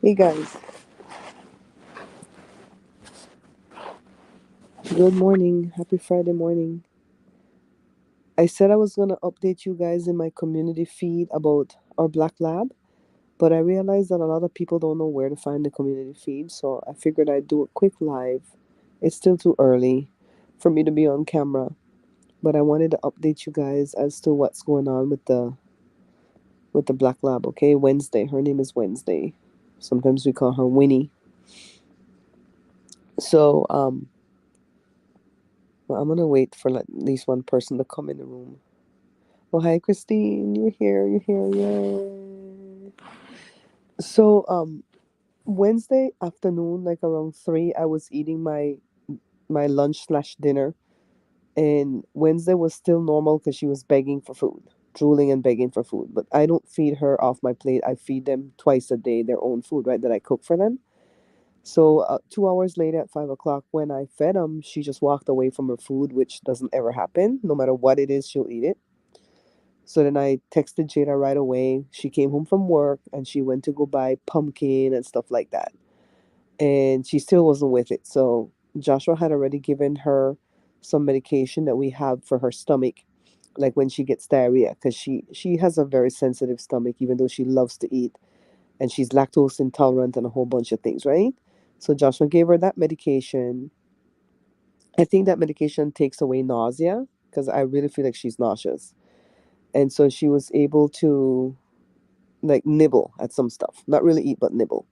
Hey guys, good morning. Happy Friday morning. I said I was going to update you guys in my community feed about our Black Lab, but I realized that a lot of people don't know where to find the community feed, so I figured I'd do a quick live. It's still too early for me to be on camera, but I wanted to update you guys as to what's going on with the Black Lab, okay? Wednesday. Her name is Wednesday. Sometimes we call her Winnie. So, well, I'm gonna wait for at least one person to come in the room. Oh, hi, Christine. You're here. You're here. Yay. So, Wednesday afternoon, like around 3, I was eating my lunch slash dinner, and Wednesday was still normal because she was begging for food, drooling and begging for food. But I don't feed her off my plate. I feed them twice a day their own food, right, that I cook for them. So, 2 hours later at 5 o'clock, when I fed them, she just walked away from her food, which doesn't ever happen. No matter what it is, she'll eat it. So then I texted Jada right away. She came home from work and she went to go buy pumpkin and stuff like that. And she still wasn't with it. So Joshua had already given her some medication that we have for her stomach, like when she gets diarrhea, because she has a very sensitive stomach, even though she loves to eat, and she's lactose intolerant and a whole bunch of things, right? So Joshua gave her that medication. I think that medication takes away nausea because I really feel like she's nauseous. And so she was able to like nibble at some stuff. Not really eat, but nibble.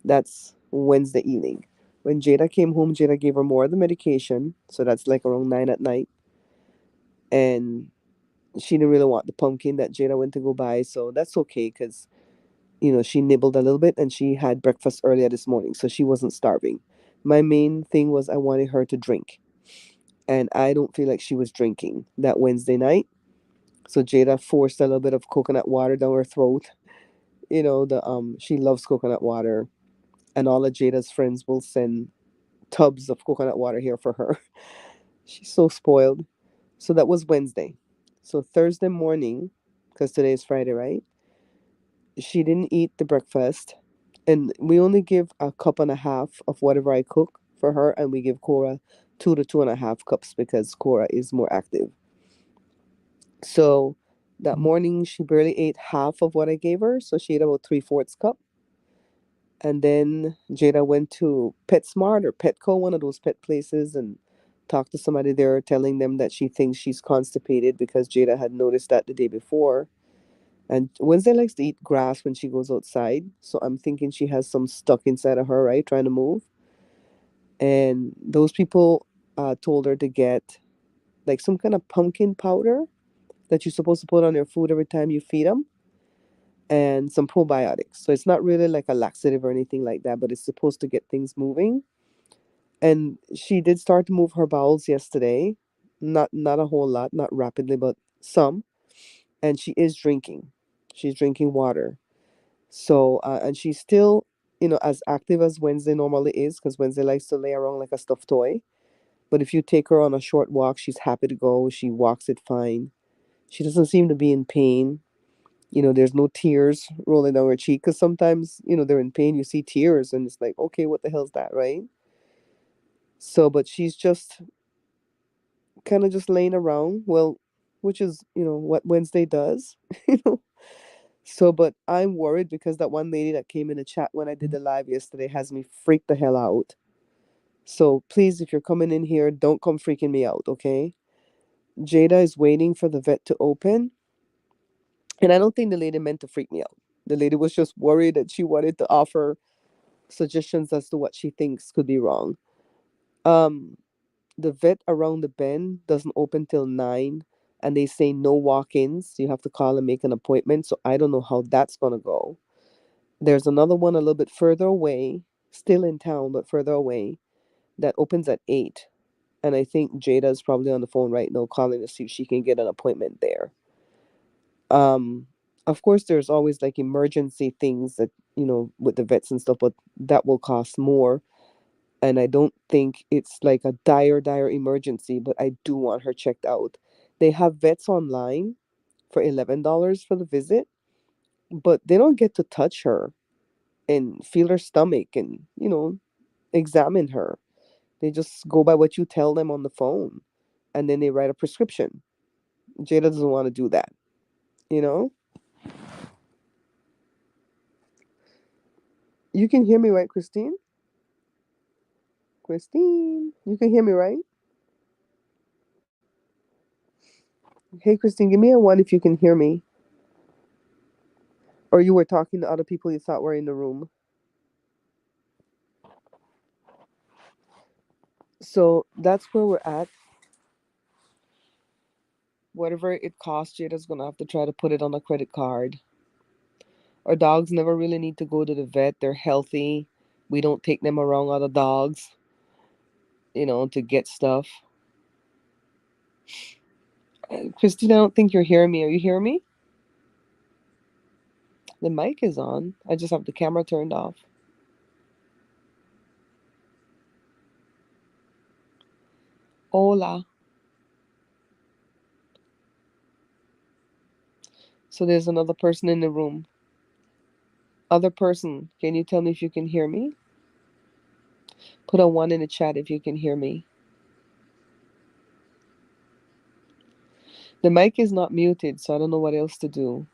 That's Wednesday evening. When Jada came home, Jada gave her more of the medication. So that's like around 9 at night. And she didn't really want the pumpkin that Jada went to go buy. So that's okay because, she nibbled a little bit and she had breakfast earlier this morning. So she wasn't starving. My main thing was I wanted her to drink. And I don't feel like she was drinking that Wednesday night. So Jada forced a little bit of coconut water down her throat. She loves coconut water, and all of Jada's friends will send tubs of coconut water here for her. She's so spoiled. So that was Wednesday. So Thursday morning, because today is Friday, right? She didn't eat the breakfast, and we only give a cup and a half of whatever I cook for her, and we give Cora 2 to 2.5 cups because Cora is more active. So that morning, she barely ate half of what I gave her, so she ate about three-fourths cup. And then Jada went to PetSmart or Petco, one of those pet places, and talked to somebody there, telling them that she thinks she's constipated because Jada had noticed that the day before. And Wednesday likes to eat grass when she goes outside, so I'm thinking she has some stuck inside of her, right, trying to move. And those people told her to get like some kind of pumpkin powder that you're supposed to put on your food every time you feed them, and some probiotics. So it's not really like a laxative or anything like that, but it's supposed to get things moving. And she did start to move her bowels yesterday, not a whole lot, not rapidly, but some. And she is drinking. She's drinking water. So and she's still, as active as Wednesday normally is, because Wednesday likes to lay around like a stuffed toy. But if you take her on a short walk, she's happy to go. She walks it fine. She doesn't seem to be in pain. There's no tears rolling down her cheek because sometimes, they're in pain. You see tears, and it's like, okay, what the hell's that, right? So, but she's just kind of just laying around. Well, which is, what Wednesday does, you know. So, but I'm worried because that one lady that came in the chat when I did the live yesterday has me freaked the hell out. So please, if you're coming in here, don't come freaking me out, okay? Jada is waiting for the vet to open, and I don't think the lady meant to freak me out. The lady was just worried that she wanted to offer suggestions as to what she thinks could be wrong. Um, the vet around the bend doesn't open till 9, and they say no walk-ins. You have to call and make an appointment. So I don't know how that's gonna go. There's another one a little bit further away, still in town but further away, that opens at 8. And I think Jada's probably on the phone right now calling to see if she can get an appointment there. Um, of course, there's always like emergency things that, with the vets and stuff, but that will cost more. And I don't think it's like a dire emergency, but I do want her checked out. They have vets online for $11 for the visit, but they don't get to touch her. and feel her stomach and, examine her. They just go by what you tell them on the phone, and then they write a prescription. Jada doesn't want to do that, you know? You can hear me, right, Christine? Christine, you can hear me, right? Hey, Christine, give me a one if you can hear me. Or you were talking to other people you thought were in the room. So that's where we're at. Whatever it costs, Jada's gonna have to try to put it on a credit card. Our dogs never really need to go to the vet. They're healthy. We don't take them around other dogs, to get stuff. Christine, I don't think you're hearing me. Are you hearing me? The mic is on. I just have the camera turned off. Hola. So there's another person in the room. Other person, can you tell me if you can hear me? Put a one in the chat if you can hear me. The mic is not muted, so I don't know what else to do.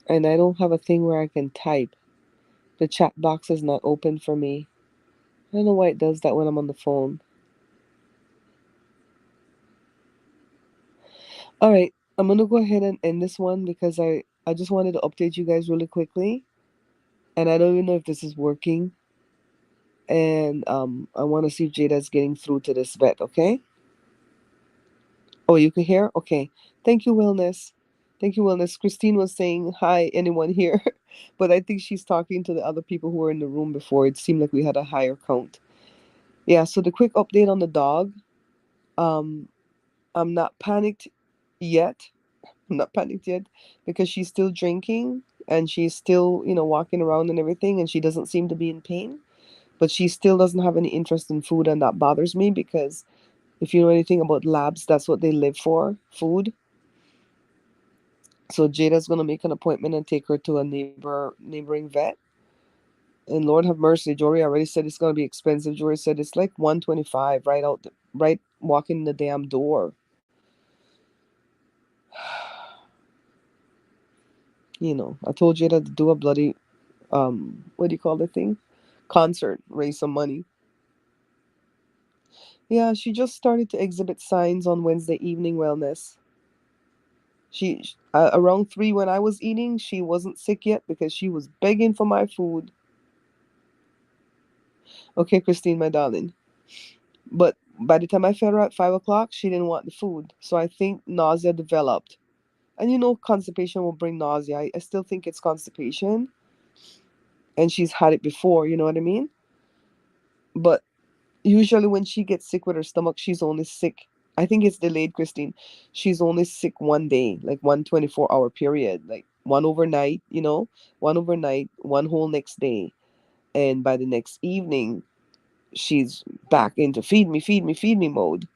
And I don't have a thing where I can type. The chat box is not open for me. I don't know why it does that when I'm on the phone. All right, I'm gonna go ahead and end this one because I just wanted to update you guys really quickly, and I don't even know if this is working. And I want to see if Jada's getting through to this vet. Okay. Oh, you can hear? Okay. Thank you, Wellness. Thank you, Wellness. Christine was saying hi. Anyone here? But I think she's talking to the other people who were in the room before. It seemed like we had a higher count. Yeah. So the quick update on the dog. Um, I'm not panicked yet. I'm not panicked yet because she's still drinking and she's still, walking around and everything, and she doesn't seem to be in pain. But she still doesn't have any interest in food, and that bothers me because if you know anything about labs, that's what they live for, food. So Jada's gonna make an appointment and take her to a neighboring vet. And Lord have mercy, Jory already said it's gonna be expensive. Jory said it's like 125 right walking the damn door. I told Jada to do a bloody what do you call the thing? Concert, raise some money. Yeah, she just started to exhibit signs on Wednesday evening. Wellness. She around 3 when I was eating, she wasn't sick yet because she was begging for my food. Okay, Christine, my darling. But by the time I fed her at 5 o'clock, she didn't want the food. So I think nausea developed. And constipation will bring nausea. I still think it's constipation. And she's had it before, you know what I mean? But usually when she gets sick with her stomach, she's only sick. I think it's delayed, Christine. She's only sick one day, like one 24-hour period, like one overnight, one overnight, one whole next day. And by the next evening, she's back into feed me, feed me mode.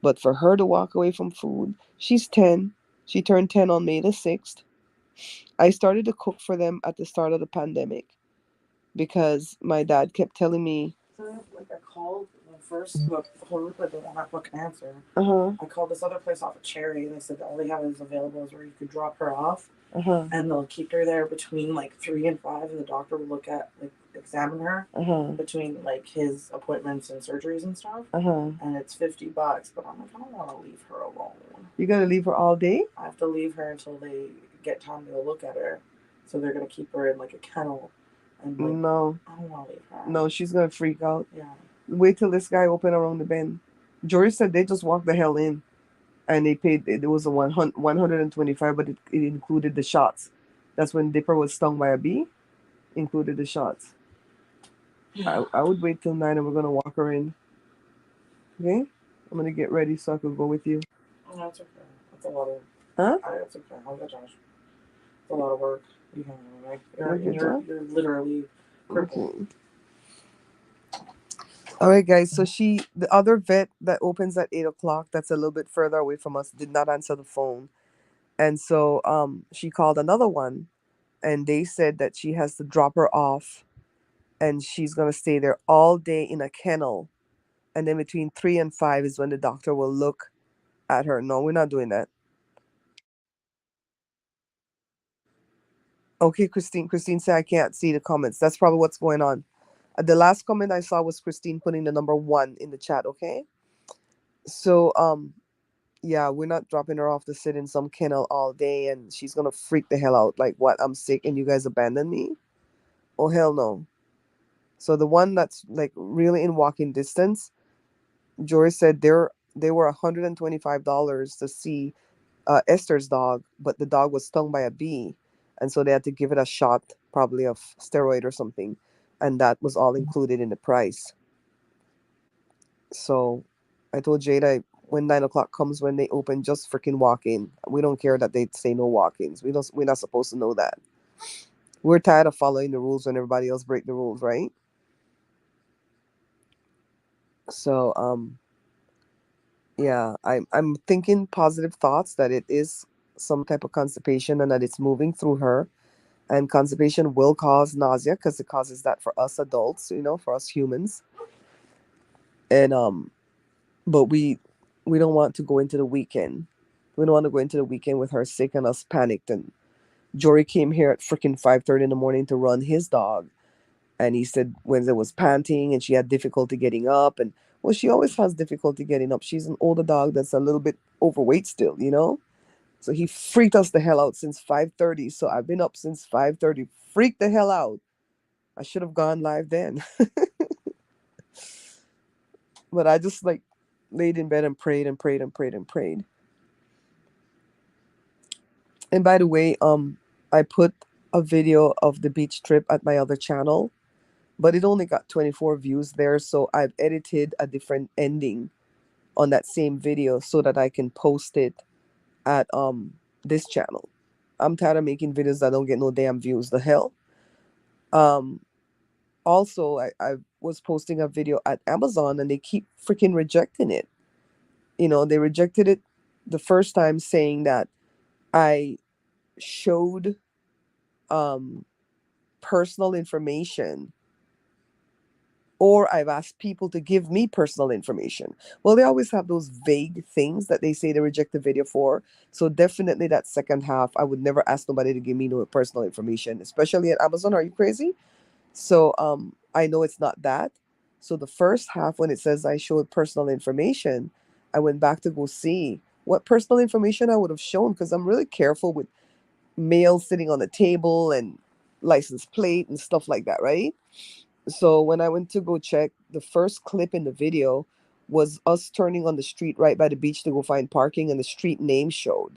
But for her to walk away from food, she's 10. She turned 10 on May the 6th. I started to cook for them at the start of the pandemic because my dad kept telling me. So, like, I called first, the whole they won't have fucking answer. Uh-huh. I called this other place off of Cherry, and they said that all they have is available is where you could drop her off, Uh-huh. and they'll keep her there between like 3 and 5, and the doctor will look at examine her between like his appointments and surgeries and stuff. And it's $50, but I'm like, I don't want to leave her alone. You gotta leave her all day? I have to leave her until they get time to look at her. So they're gonna keep her in like a kennel. And like, no. I don't want to leave her. No, she's gonna freak out. Yeah. Wait till this guy open around the bend. George said they just walked the hell in, and they paid. It was a 125, but it included the shots. That's when Dipper was stung by a bee. Included the shots. I would wait till 9, and we're gonna walk her in. Okay, I'm gonna get ready so I can go with you. No, that's okay. That's a lot of. Huh? That's okay. I'll get Josh. It's a lot of work. You can anyway. Okay, You're literally crippled. Okay. All right, guys. So the other vet that opens at 8 o'clock, that's a little bit further away from us, did not answer the phone, And so she called another one, and they said that she has to drop her off, and she's going to stay there all day in a kennel, and then between 3 and 5 is when the doctor will look at her. No, we're not doing that. Okay, Christine said I can't see the comments. That's probably what's going on. The last comment I saw was Christine putting the number 1 in the chat. Okay, so yeah, we're not dropping her off to sit in some kennel all day, and she's gonna freak the hell out. Like, what? I'm sick and you guys abandon me? Oh, hell no. So the one that's like really in walking distance, Jory said they were $125 to see Esther's dog, but the dog was stung by a bee, and so they had to give it a shot, probably of steroid or something, and that was all included in the price. So I told Jada, when 9 o'clock comes, when they open, just freaking walk in. We don't care that they say no walk-ins. We're not supposed to know that. We're tired of following the rules when everybody else break the rules, right? So yeah, I'm thinking positive thoughts that it is some type of constipation and that it's moving through her. And constipation will cause nausea because it causes that for us adults, for us humans. And but we don't want to go into the weekend. We don't want to go into the weekend with her sick and us panicked. And Jory came here at freaking 5:30 in the morning to run his dog, and he said Wednesday was panting and she had difficulty getting up. And well, she always has difficulty getting up. She's an older dog that's a little bit overweight still. So he freaked us the hell out since 5:30. So I've been up since 5:30, freaked the hell out. I should have gone live then. But I just like laid in bed and prayed and prayed and prayed and prayed. And by the way, I put a video of the beach trip at my other channel, but it only got 24 views there, so I've edited a different ending on that same video so that I can post it at this channel. I'm tired of making videos that don't get no damn views. The hell. Also, I was posting a video at Amazon and they keep freaking rejecting it. They rejected it the first time, saying that I showed personal information, or I've asked people to give me personal information. Well, they always have those vague things that they say they reject the video for. So definitely that second half, I would never ask nobody to give me no personal information, especially at Amazon. Are you crazy? So I know it's not that. So the first half, when it says I showed personal information, I went back to go see what personal information I would have shown, because I'm really careful with mail sitting on the table and license plate and stuff like that, right? So when I went to go check, the first clip in the video was us turning on the street right by the beach to go find parking, and the street name showed.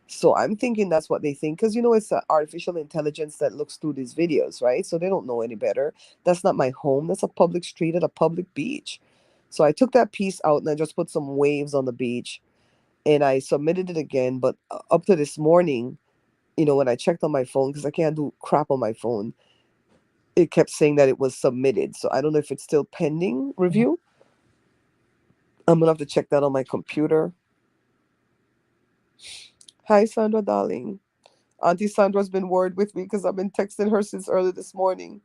So I'm thinking that's what they think, because it's artificial intelligence that looks through these videos, right? So they don't know any better. That's not my home. That's a public street at a public beach. So I took that piece out and I just put some waves on the beach, and I submitted it again. But up to this morning, when I checked on my phone, because I can't do crap on my phone, it kept saying that it was submitted. So I don't know if it's still pending review. I'm gonna have to check that on my computer. Hi, Sandra, darling. Auntie Sandra's been worried with me because I've been texting her since early this morning.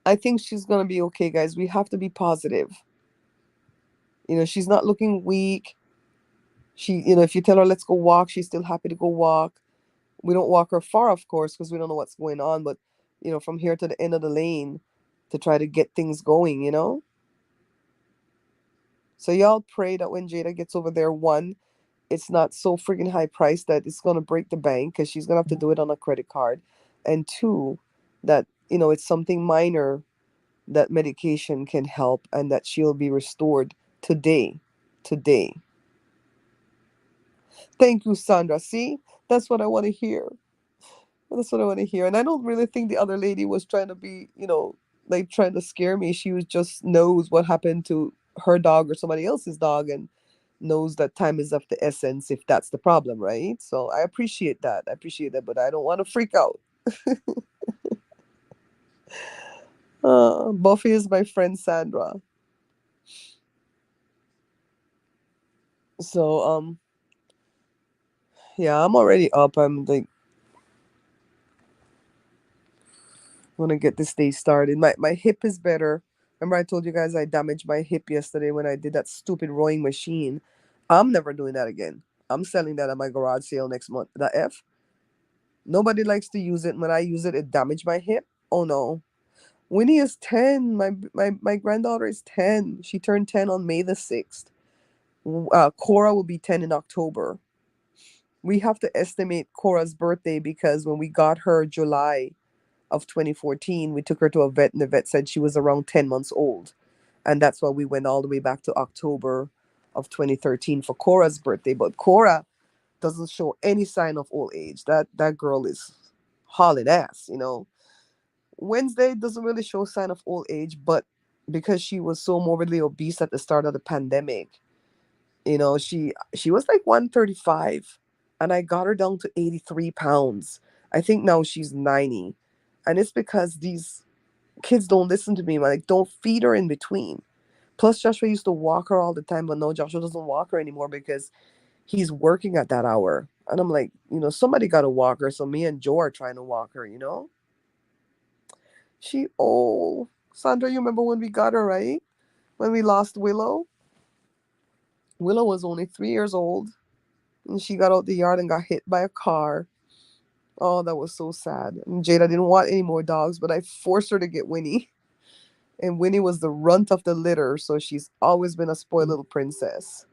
I think she's gonna be okay, guys. We have to be positive. She's not looking weak. She, if you tell her let's go walk, she's still happy to go walk. We don't walk her far, of course, because we don't know what's going on. But from here to the end of the lane, to try to get things going. So y'all pray that when Jada gets over there, one, it's not so freaking high price that it's gonna break the bank, because she's gonna have to do it on a credit card, and two, that it's something minor, that medication can help, and that she'll be restored today. Thank you, Sandra. See, that's what I want to hear. That's what I want to hear. And I don't really think the other lady was trying to be, like trying to scare me. She was just knows what happened to her dog or somebody else's dog, and knows that time is of the essence if that's the problem, right? So I appreciate that. But I don't want to freak out. Buffy is my friend Sandra. So Yeah, I'm already up. I'm like, want to get this day started. My hip is better. Remember, I told you guys I damaged my hip yesterday when I did that stupid rowing machine. I'm never doing that again. I'm selling that at my garage sale next month. The F. Nobody likes to use it. When I use it, it damaged my hip. Oh no. Winnie is 10. My granddaughter is 10. She turned 10 on May the 6th. Cora will be 10 in October. We have to estimate Cora's birthday because when we got her July of 2014, we took her to a vet and the vet said she was around 10 months old. And that's why we went all the way back to October of 2013 for Cora's birthday. But Cora doesn't show any sign of old age. That girl is hauling ass. Wednesday doesn't really show sign of old age, but because she was so morbidly obese at the start of the pandemic, she was like 135 and I got her down to 83 pounds. I think now she's 90. And it's because these kids don't listen to me. Like, don't feed her in between. Plus, Joshua used to walk her all the time, but no, Joshua doesn't walk her anymore because he's working at that hour. And I'm like, somebody got to walk her. So me and Joe are trying to walk her. She old. Sandra, you remember when we got her, right? When we lost Willow? Willow was only 3 years old. And she got out the yard and got hit by a car. Oh, that was so sad. And Jada didn't want any more dogs, but I forced her to get Winnie. And Winnie was the runt of the litter, so she's always been a spoiled little princess.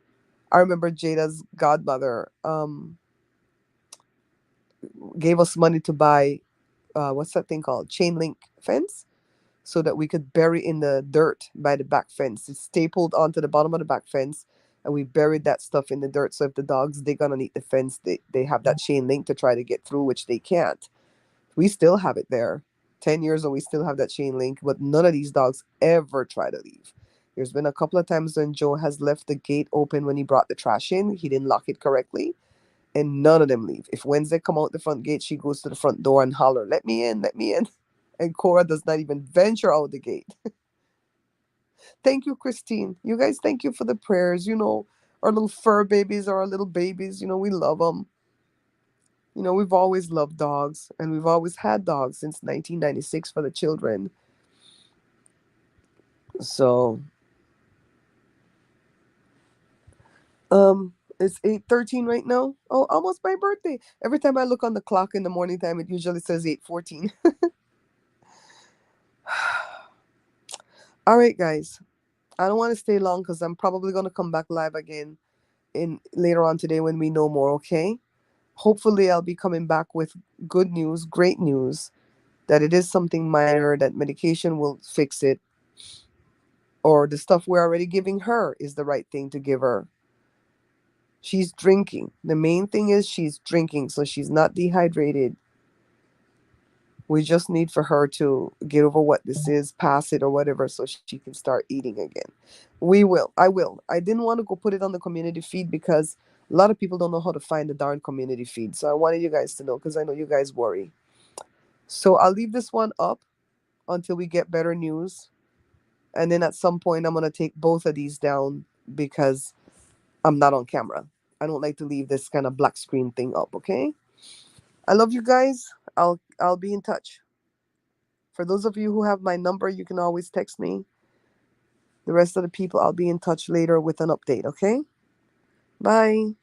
I remember Jada's godmother gave us money to buy what's that thing called? Chain link fence, so that we could bury in the dirt by the back fence. It's stapled onto the bottom of the back fence, and we buried that stuff in the dirt. So if the dogs dig underneath the fence, they have that chain link to try to get through, which they can't. We still have it there. 10 years and we still have that chain link, but none of these dogs ever try to leave. There's been a couple of times when Joe has left the gate open when he brought the trash in. He didn't lock it correctly, and none of them leave. If Wednesday come out the front gate, she goes to the front door and holler, "Let me in, let me in." And Cora does not even venture out the gate. Thank you, Christine. You guys, thank you for the prayers. Our little fur babies are our little babies. We love them. We've always loved dogs, and we've always had dogs since 1996 for the children. So, it's 8:13 right now. Oh, almost my birthday. Every time I look on the clock in the morning time, it usually says 8:14. All right, guys. I don't want to stay long because I'm probably gonna come back live again in later on today when we know more. Okay. Hopefully, I'll be coming back with good news, great news, that it is something minor, that medication will fix it, or the stuff we're already giving her is the right thing to give her. She's drinking. The main thing is she's drinking, so she's not dehydrated. We just need for her to get over what this is, pass it or whatever, so she can start eating again. We will. I will. I didn't want to go put it on the community feed because a lot of people don't know how to find the darn community feed. So I wanted you guys to know because I know you guys worry. So I'll leave this one up until we get better news. And then at some point, I'm going to take both of these down because I'm not on camera. I don't like to leave this kind of black screen thing up, okay? I love you guys. I'll be in touch. For those of you who have my number, you can always text me. The rest of the people, I'll be in touch later with an update, okay? Bye.